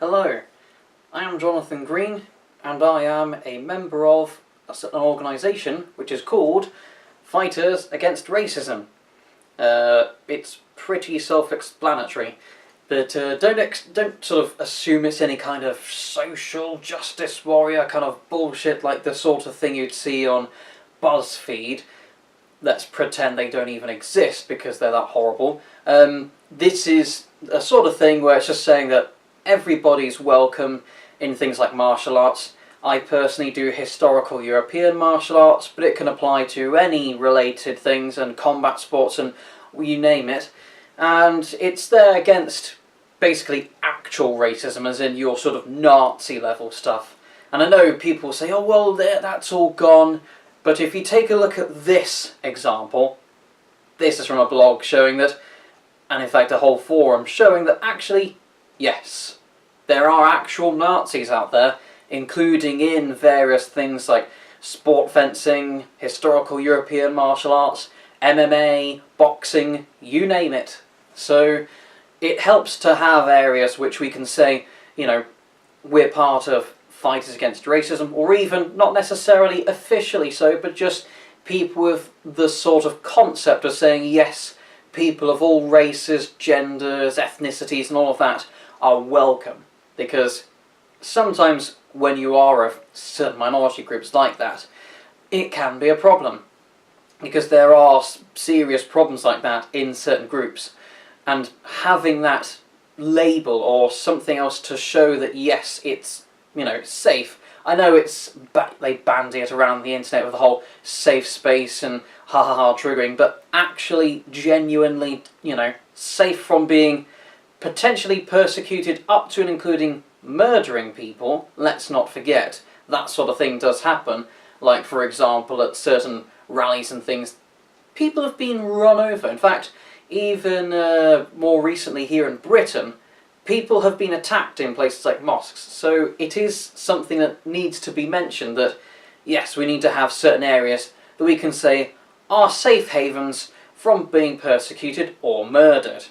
Hello, I am Jonathan Green, and I am a member of an organisation which is called Fighters Against Racism. It's pretty self-explanatory, but don't sort of assume it's any kind of social justice warrior kind of bullshit like the sort of thing you'd see on BuzzFeed. Let's pretend they don't even exist because they're that horrible. This is a sort of thing where it's just saying that everybody's welcome in things like martial arts. I personally do historical European martial arts, but it can apply to any related things and combat sports and you name it. And it's there against basically actual racism, as in your sort of Nazi level stuff. And I know people say, oh well, that's all gone. But if you take a look at this example, this is from a blog showing that, and in fact a whole forum showing that actually, yes, there are actual Nazis out there, including in various things like sport fencing, historical European martial arts, MMA, boxing, you name it. So it helps to have areas which we can say, you know, we're part of Fighters Against Racism, or even not necessarily officially so, but just people with the sort of concept of saying, yes, people of all races, genders, ethnicities and all of that are welcome. Because sometimes when you are of certain minority groups like that, it can be a problem. Because there are serious problems like that in certain groups. And having that label or something else to show that yes, it's, you know, safe. I know they bandy it around the internet with the whole safe space and ha ha ha triggering, but actually genuinely, you know, safe from being potentially persecuted up to and including murdering people. Let's not forget that sort of thing does happen. Like for example at certain rallies and things, people have been run over. In fact, even more recently here in Britain, people have been attacked in places like mosques. So it is something that needs to be mentioned that, yes, we need to have certain areas that we can say are safe havens from being persecuted or murdered.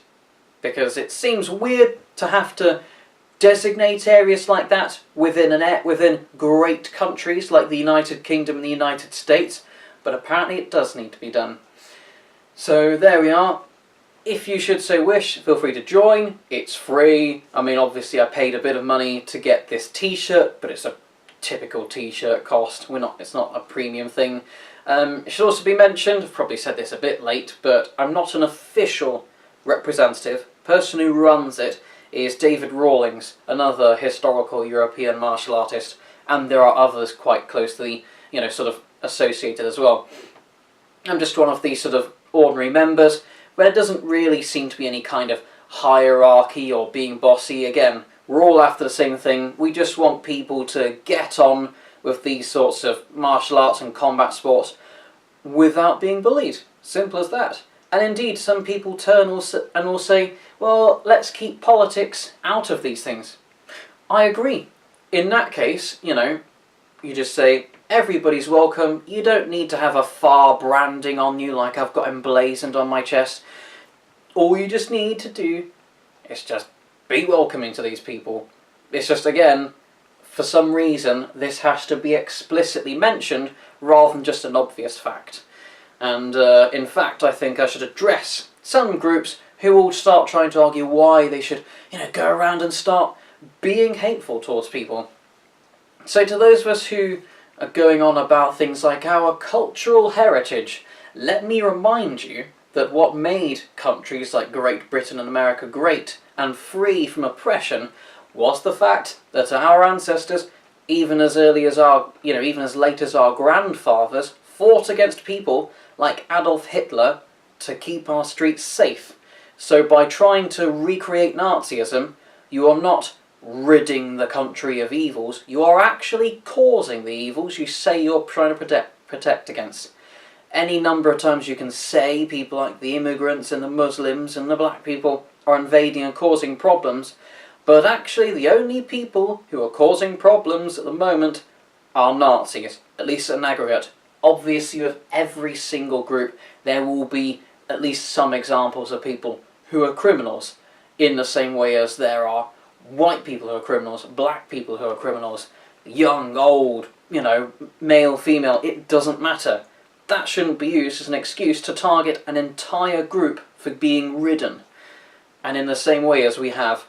Because it seems weird to have to designate areas like that within great countries like the United Kingdom and the United States, but apparently it does need to be done. So there we are. If you should so wish, feel free to join. It's free. I mean, obviously I paid a bit of money to get this t-shirt, but it's a typical t-shirt cost. It's not a premium thing. It should also be mentioned, I've probably said this a bit late, but I'm not an official representative. The person who runs it is David Rawlings, another historical European martial artist, and there are others quite closely, you know, sort of associated as well. I'm just one of these sort of ordinary members, but there doesn't really seem to be any kind of hierarchy or being bossy. Again, we're all after the same thing. We just want people to get on with these sorts of martial arts and combat sports without being bullied. Simple as that. And indeed, some people turn and will say, well, let's keep politics out of these things. I agree. In that case, you know, you just say, everybody's welcome. You don't need to have a F.A.R. branding on you like I've got emblazoned on my chest. All you just need to do is just be welcoming to these people. It's just, again, for some reason, this has to be explicitly mentioned rather than just an obvious fact. And in fact, I think I should address some groups who will start trying to argue why they should, you know, go around and start being hateful towards people. So to those of us who are going on about things like our cultural heritage, let me remind you that what made countries like Great Britain and America great and free from oppression was the fact that our ancestors, even as early as even as late as our grandfathers, fought against people like Adolf Hitler to keep our streets safe. So by trying to recreate Nazism, you are not ridding the country of evils, you are actually causing the evils you say you're trying to protect against. Any number of times you can say people like the immigrants and the Muslims and the black people are invading and causing problems, but actually the only people who are causing problems at the moment are Nazis, at least in aggregate. Obviously with every single group there will be at least some examples of people who are criminals, in the same way as there are white people who are criminals, black people who are criminals, young, old, male, female, it doesn't matter. That shouldn't be used as an excuse to target an entire group for being ridden. And in the same way as we have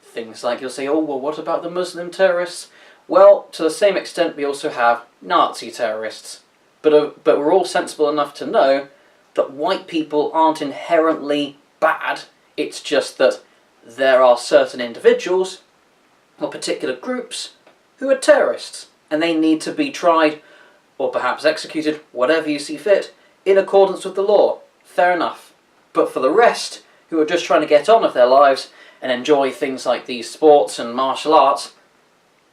things like, you'll say, oh, well, what about the Muslim terrorists? Well, to the same extent, we also have Nazi terrorists. But we're all sensible enough to know that white people aren't inherently bad. It's just that there are certain individuals or particular groups who are terrorists, and they need to be tried or perhaps executed, whatever you see fit, in accordance with the law. Fair enough. But for the rest, who are just trying to get on with their lives and enjoy things like these sports and martial arts,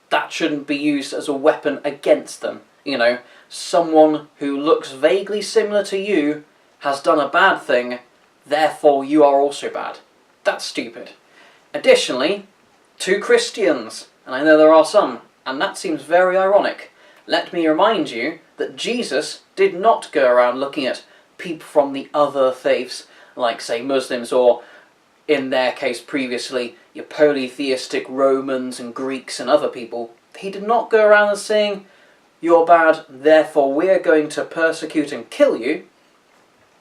that shouldn't be used as a weapon against them. Someone who looks vaguely similar to you has done a bad thing, therefore you are also bad. That's stupid. Additionally, to Christians, and I know there are some, and that seems very ironic, let me remind you that Jesus did not go around looking at people from the other faiths, like, say, Muslims, or, in their case previously, your polytheistic Romans and Greeks and other people. He did not go around and saying, you're bad, therefore we're going to persecute and kill you.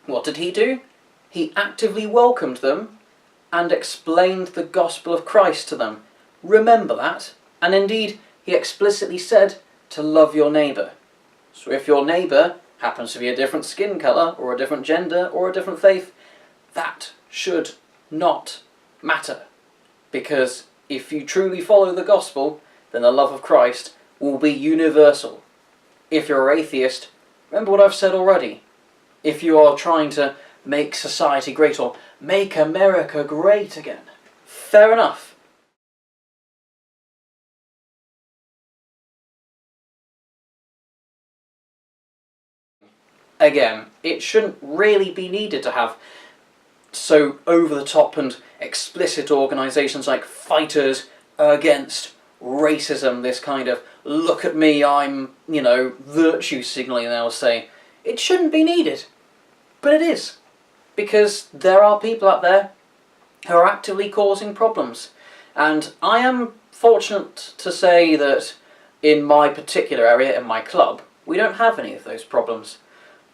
What did he do? He actively welcomed them and explained the gospel of Christ to them. Remember that. And indeed, he explicitly said to love your neighbour. So if your neighbour happens to be a different skin colour, or a different gender, or a different faith, that should not matter. Because if you truly follow the gospel, then the love of Christ will be universal. If you're an atheist, remember what I've said already. If you are trying to make society great, or make America great again, fair enough. Again, it shouldn't really be needed to have so over-the-top and explicit organisations like Fighters Against Racism, this kind of, look at me, I'm, virtue signalling, they'll say. It shouldn't be needed. But it is. Because there are people out there who are actively causing problems. And I am fortunate to say that in my particular area, in my club, we don't have any of those problems.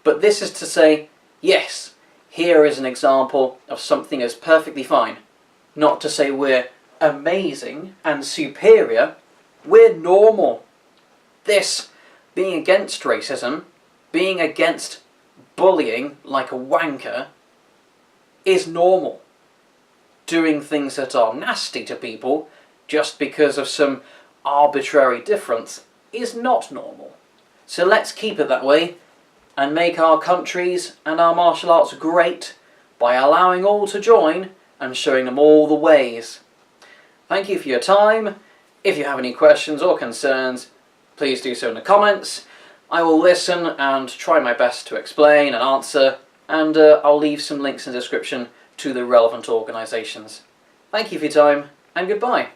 But this is to say, yes, here is an example of something that's perfectly fine. Not to say we're amazing and superior, we're normal. This, being against racism, being against bullying like a wanker, is normal. Doing things that are nasty to people just because of some arbitrary difference is not normal. So let's keep it that way, and make our countries and our martial arts great by allowing all to join and showing them all the ways. Thank you for your time. If you have any questions or concerns, please do so in the comments. I will listen and try my best to explain and answer, and I'll leave some links in the description to the relevant organisations. Thank you for your time, and goodbye.